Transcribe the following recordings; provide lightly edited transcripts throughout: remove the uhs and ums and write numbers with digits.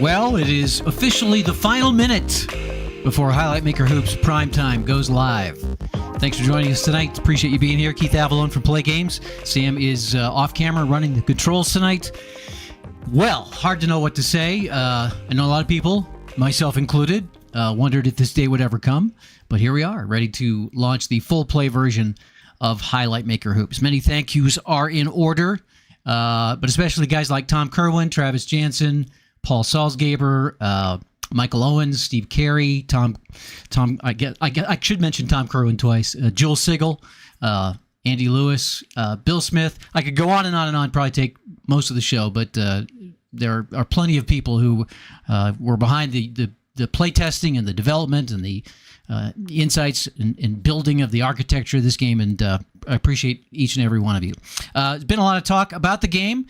Well, it is officially the final minute before Highlight Maker Hoops Primetime goes live. Thanks for joining us tonight. Appreciate you being here. Keith Avalone from PLAAY Games. Sam is off camera running the controls tonight. Well, hard to know what to say. I know a lot of people, myself included, wondered if this day would ever come. But here we are, ready to launch the full play version of Highlight Maker Hoops. Many thank yous are in order, but especially guys like Tom Kerwin, Travis Jansen, Paul Salzgaber, Michael Owens, Steve Carey, Tom. I should mention Tom Kerwin twice. Joel Sigel, Andy Lewis, Bill Smith. I could go on and on and on. Probably take most of the show, but there are plenty of people who were behind the play testing and the development and the insights and building of the architecture of this game, and I appreciate each and every one of you. There's been a lot of talk about the game.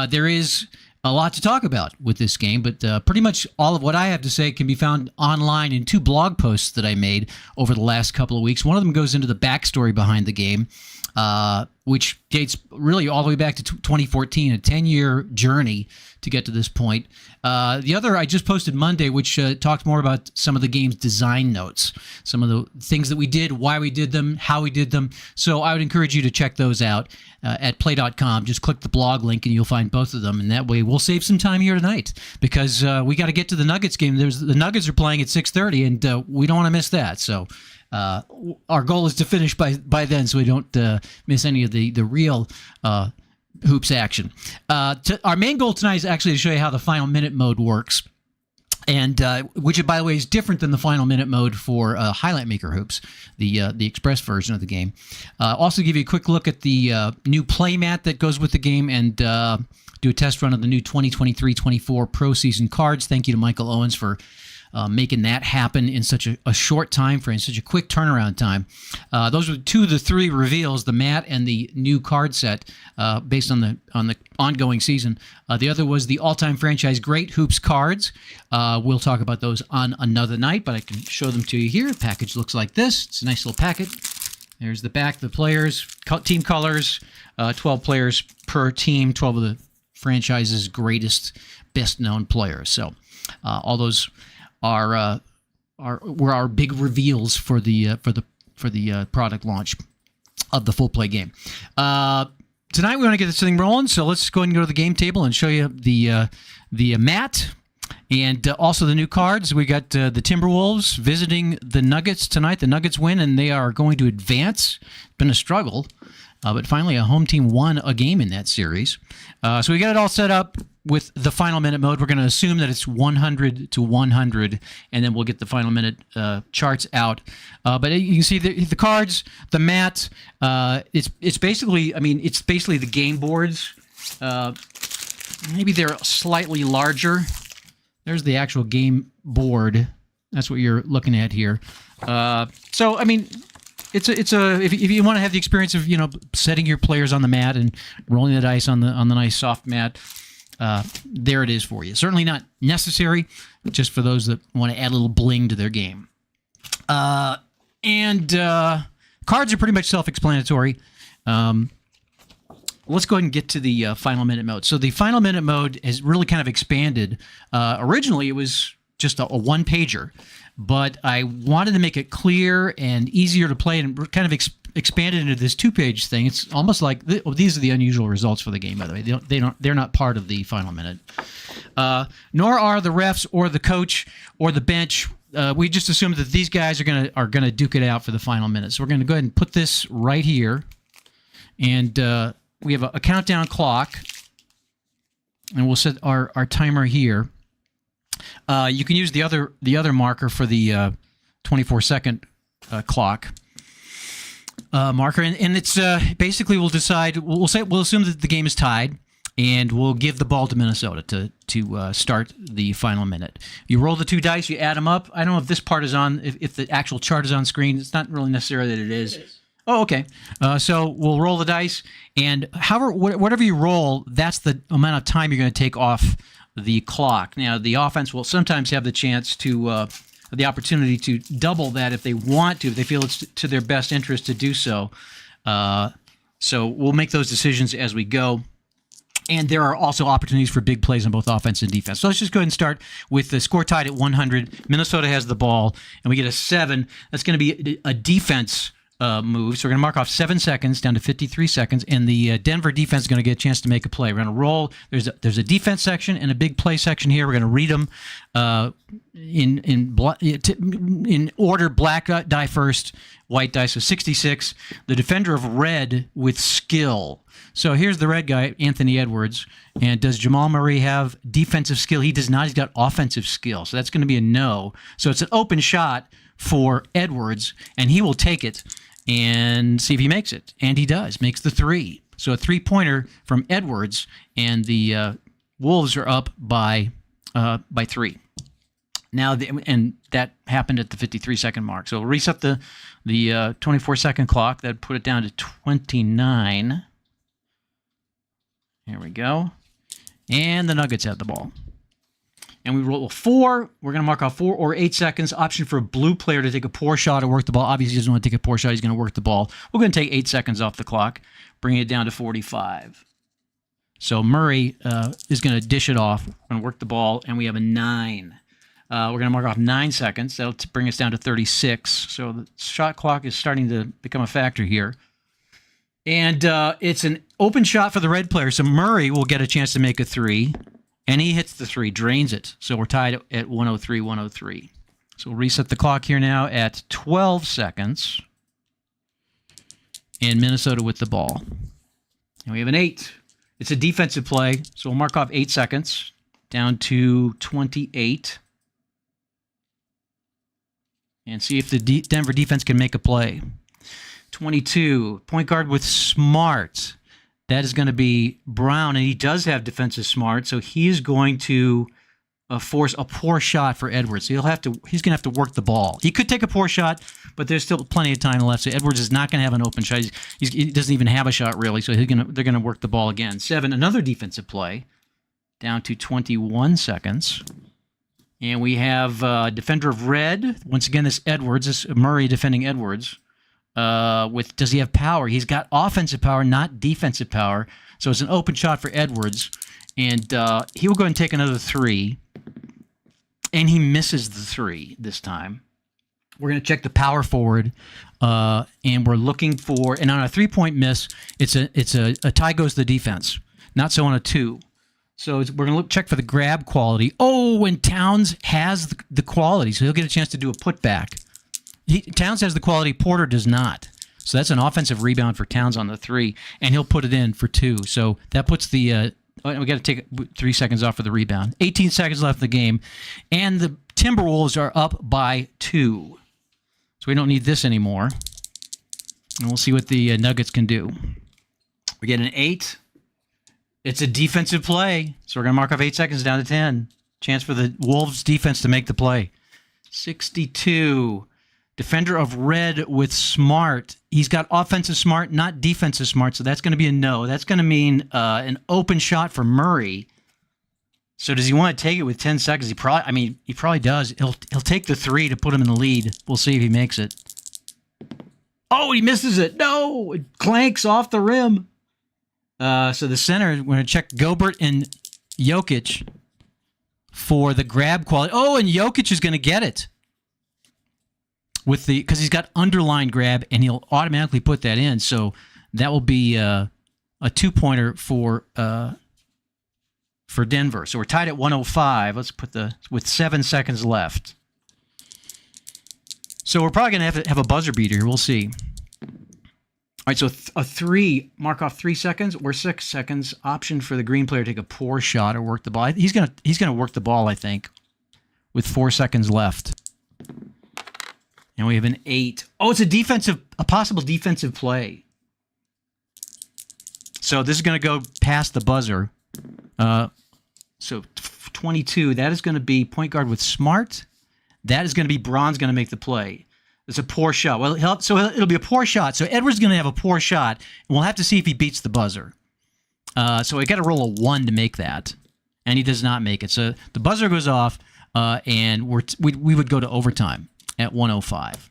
There is a lot to talk about with this game, but pretty much all of what I have to say can be found online in 2 blog posts that I made over the last couple of weeks. One of them goes into the backstory behind the game, which dates really all the way back to 2014, a 10-year journey to get to this point. The other I just posted Monday, which talked more about some of the game's design notes, some of the things that we did, why we did them, how we did them. So I would encourage you to check those out at play.com. Just click the blog link and you'll find both of them. And that way we'll save some time here tonight because we got to get to the Nuggets game. The Nuggets are playing at 6:30 and we don't want to miss that. So our goal is to finish by then so we don't miss any of the real hoops action. Our main goal tonight is actually to show you how the final minute mode works, and which, by the way, is different than the final minute mode for Highlight Maker Hoops, the Express version of the game. Also give you a quick look at the new play mat that goes with the game, and do a test run of the new 2023-24 Pro Season cards. Thank you to Michael Owens for making that happen in such a short time frame, such a quick turnaround time. Those were 2 of the 3 reveals, the mat and the new card set, based on the ongoing season. The other was the all-time franchise great Hoops cards. We'll talk about those on another night, but I can show them to you here. The package looks like this. It's a nice little packet. There's the back, the players, team colors, 12 players per team, 12 of the franchise's greatest, best-known players. So all those were our big reveals for the product launch of the full play game. Tonight we want to get this thing rolling, so let's go ahead and go to the game table and show you the mat and also the new cards. We got the Timberwolves visiting the Nuggets tonight. The Nuggets win, and they are going to advance. It's been a struggle, but finally a home team won a game in that series. So we got it all set up with the final minute mode. We're going to assume that it's 100 to 100, and then we'll get the final minute charts out. But you can see the cards, the mat. It's basically, it's basically the game boards. Maybe they're slightly larger. There's the actual game board. That's what you're looking at here. So it's a if you want to have the experience of setting your players on the mat and rolling the dice on the nice soft mat. There it is for you. Certainly not necessary, just for those that want to add a little bling to their game. And cards are pretty much self-explanatory. Let's go ahead and get to the final minute mode. So the final minute mode has really kind of expanded. Originally, it was just a one-pager, but I wanted to make it clear and easier to play and kind of expanded into this 2-page thing. It's almost like these are the unusual results for the game. By the way, they're not part of the final minute. Nor are the refs or the coach or the bench. We just assume that these guys are gonna duke it out for the final minute. So we're gonna go ahead and put this right here, and we have a countdown clock, and we'll set our timer here. You can use the other marker for the 24-second clock marker, and it's basically we'll assume that the game is tied, and we'll give the ball to Minnesota to start the final minute. You roll the 2 dice, you add them up. I don't know if this part is on, if the actual chart is on screen. It's not really necessary that it is. Oh, okay. So we'll roll the dice, and whatever you roll, that's the amount of time you're going to take off the clock. Now, the offense will sometimes have the chance to the opportunity to double that if they want to, if they feel it's to their best interest to do so. So we'll make those decisions as we go. And there are also opportunities for big plays on both offense and defense. So let's just go ahead and start with the score tied at 100. Minnesota has the ball, and we get a 7. That's going to be a defense move. So we're going to mark off 7 seconds down to 53 seconds, and the Denver defense is going to get a chance to make a play. We're going to roll. There's a defense section and a big play section here. We're going to read them in order. Black die first, white die. So 66. The defender of red with skill. So here's the red guy, Anthony Edwards. And does Jamal Murray have defensive skill? He does not. He's got offensive skill. So that's going to be a no. So it's an open shot for Edwards, and he will take it and see if he makes it. And he does. Makes the 3. So a 3-pointer from Edwards, and the Wolves are up by 3. Now, and that happened at the 53-second mark. So we'll reset the 24-second clock. That put it down to 29. Here we go. And the Nuggets have the ball. And we roll 4. We're going to mark off 4 or 8 seconds. Option for a blue player to take a poor shot or work the ball. Obviously, he doesn't want to take a poor shot. He's going to work the ball. We're going to take 8 seconds off the clock, bring it down to 45. So Murray is going to dish it off. We're going to work the ball, and we have a 9. We're going to mark off 9 seconds. That'll bring us down to 36. So the shot clock is starting to become a factor here. And it's an open shot for the red player. So Murray will get a chance to make a 3. And he hits the 3, drains it. So we're tied at 103, 103. So we'll reset the clock here now at 12 seconds. And Minnesota with the ball. And we have an 8. It's a defensive play. So we'll mark off 8 seconds down to 28. And see if the Denver defense can make a play. 22, point guard with Smart. That is going to be Brown, and he does have defensive smart, so he's going to force a poor shot for Edwards. So he's going to have to work the ball. He could take a poor shot, but there's still plenty of time left. So Edwards is not going to have an open shot. He doesn't even have a shot really, so they're going to work the ball again. 7, another defensive play, down to 21 seconds. And we have defender of red. Once again, this Edwards, this Murray defending Edwards. Does he have power? He's got offensive power, not defensive power. So it's an open shot for Edwards, and he will go and take another 3, and he misses the 3 this time. We're going to check the power forward, and we're looking for. And on a 3-point miss, it's a tie goes to the defense. Not so on a 2. So we're going to check for the grab quality. Oh, and Towns has the quality, so he'll get a chance to do a putback. Towns has the quality, Porter does not. So that's an offensive rebound for Towns on the 3, and he'll put it in for 2. So that puts the we got to take 3 seconds off for the rebound. 18 seconds left in the game, and the Timberwolves are up by 2. So we don't need this anymore. And we'll see what the Nuggets can do. We get an 8. It's a defensive play, so we're going to mark off 8 seconds down to 10. Chance for the Wolves defense to make the play. 62. Defender of red with Smart. He's got offensive smart, not defensive smart, so that's going to be a no. That's going to mean an open shot for Murray. So does he want to take it with 10 seconds? He probably does. He'll take the 3 to put him in the lead. We'll see if he makes it. Oh, he misses it. No, it clanks off the rim. So the center, we're going to check Gobert and Jokic for the grab quality. Oh, and Jokic is going to get it. with the because he's got underline grab, and he'll automatically put that in. So that will be a 2-pointer for Denver. So we're tied at 105. Let's put with 7 seconds left. So we're probably going to have a buzzer beater here. We'll see. All right, so a 3, mark off 3 seconds or 6 seconds. Option for the green player to take a poor shot or work the ball. He's gonna work the ball, I think, with 4 seconds left. And we have an 8. Oh, it's a possible defensive play. So this is going to go past the buzzer. So 22. That is going to be point guard with Smart. That is going to be Braun's going to make the play. It's a poor shot. Well, it'll be a poor shot. So Edwards is going to have a poor shot, and we'll have to see if he beats the buzzer. So I got to roll a 1 to make that, and he does not make it. So the buzzer goes off, and we would go to overtime at 105.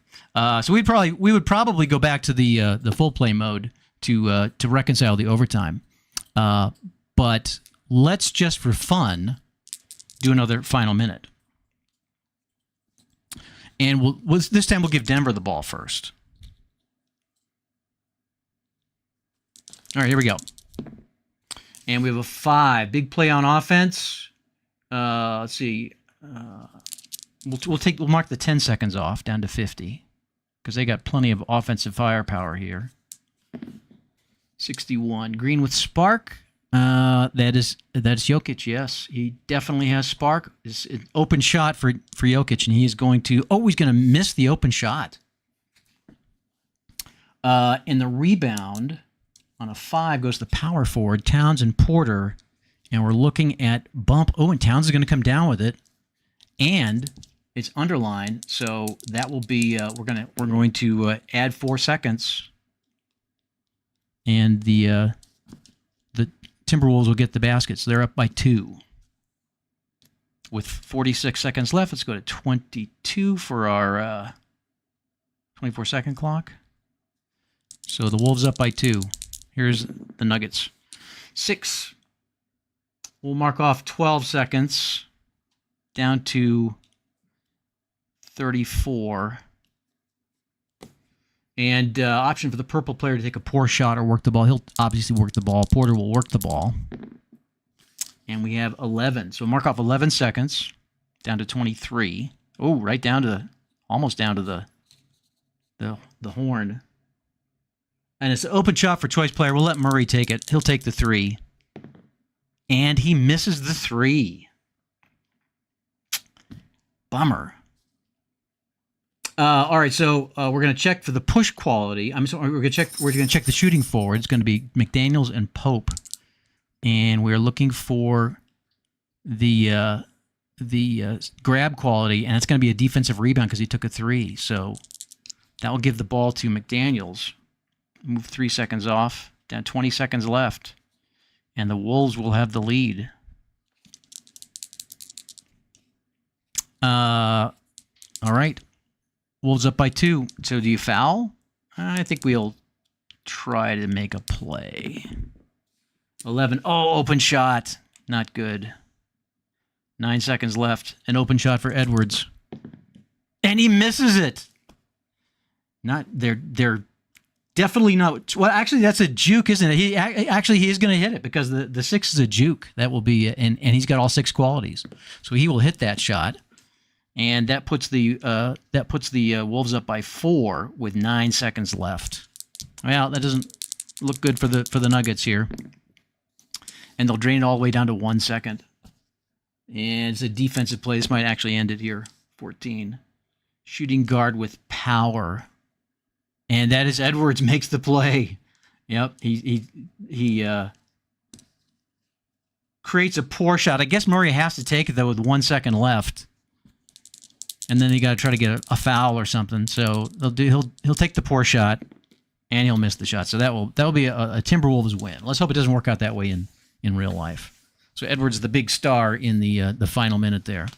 So we would probably go back to the full play mode to reconcile the overtime. But let's just for fun do another final minute. And this time we'll give Denver the ball first. All right, here we go. And we have a 5. Big play on offense. Let's see. We'll mark the 10 seconds off down to 50 because they got plenty of offensive firepower here. 61. Green with spark. That's Jokic, yes. He definitely has spark. It's an open shot for Jokic, and he's going to miss the open shot. And the rebound on a 5 goes to the power forward, Towns and Porter, and we're looking at bump. Oh, and Towns is going to come down with it, and it's underlined, so that will be we're going to add 4 seconds, and the Timberwolves will get the basket, so they're up by 2. With 46 seconds left, let's go to 22 for our 24-second clock. So the Wolves up by 2. Here's the Nuggets. 6. We'll mark off 12 seconds down to 34. And option for the purple player to take a poor shot or work the ball. He'll obviously work the ball. Porter will work the ball. And we have 11. So mark off 11 seconds down to 23. Oh, right down to almost down to the horn. And it's an open shot for choice player. We'll let Murray take it. He'll take the 3. And he misses the 3. Bummer. All right, so we're going to check for the push quality. We're going to check the shooting forward. It's going to be McDaniels and Pope, and we're looking for the grab quality, and it's going to be a defensive rebound because he took a 3. So that will give the ball to McDaniels. Move 3 seconds off. Down 20 seconds left, and the Wolves will have the lead. All right. Wolves up by 2. So do you foul? I think we'll try to make a play. 11. Oh, open shot. Not good. 9 seconds left. An open shot for Edwards. And he misses it. They're definitely not. Well, actually, that's a juke, isn't it? He is going to hit it because the 6 is a juke. That will be, and he's got all 6 qualities. So he will hit that shot. And that puts the Wolves up by 4 with 9 seconds left. Well, that doesn't look good for the Nuggets here. And they'll drain it all the way down to 1 second. And it's a defensive play. This might actually end it here. 14. Shooting guard with power. And that is Edwards makes the play. Yep, he creates a poor shot. I guess Murray has to take it though with 1 second left. And then you got to try to get a foul or something. So he'll take the poor shot, and he'll miss the shot. So that will be a Timberwolves win. Let's hope it doesn't work out that way in real life. So Edwards, the big star in the final minute there.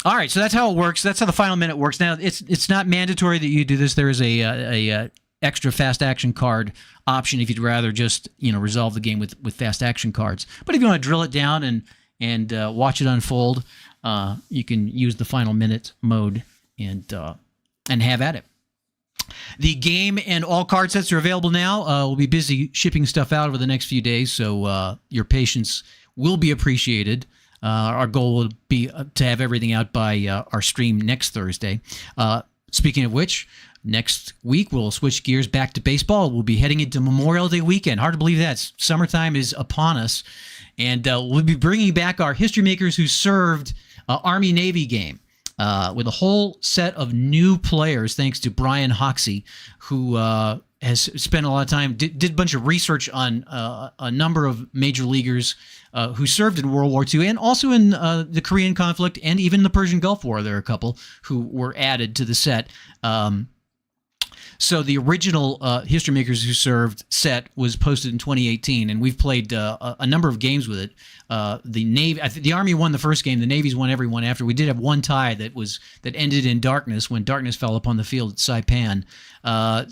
All right, so that's how it works. That's how the final minute works. Now it's not mandatory that you do this. There is a extra fast action card option if you'd rather just resolve the game with fast action cards. But if you want to drill it down and watch it unfold. You can use the final minute mode and have at it. The game and all card sets are available now. We'll be busy shipping stuff out over the next few days, so your patience will be appreciated. Our goal will be to have everything out by our stream next Thursday. Speaking of which, next week we'll switch gears back to baseball. We'll be heading into Memorial Day weekend. Hard to believe that. Summertime is upon us. And we'll be bringing back our History Makers Who Served Army-Navy game. With a whole set of new players, thanks to Brian Hoxie, who has spent a lot of time, did a bunch of research on a number of major leaguers who served in World War II and also in the Korean conflict and even the Persian Gulf War. There are a couple who were added to the set. So the original History Makers Who Served set was posted in 2018, and we've played a number of games with it. The Navy, the Army won the first game. The Navy's won every one after. We did have one tie that ended in darkness when darkness fell upon the field at Saipan.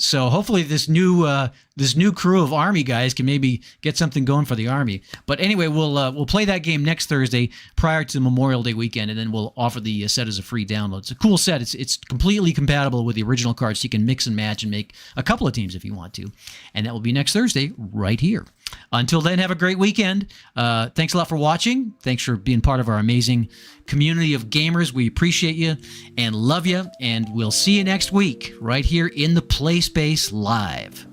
So hopefully this new crew of Army guys can maybe get something going for the Army. But anyway, we'll play that game next Thursday prior to Memorial Day weekend, and then we'll offer the set as a free download. It's a cool set. It's completely compatible with the original cards, so you can mix and match and make a couple of teams if you want to. And that will be next Thursday right here. Until then, have a great weekend. Thanks a lot for watching. Thanks for being part of our amazing community of gamers. We appreciate you and love you, and we'll see you next week right here in the Play Space Live.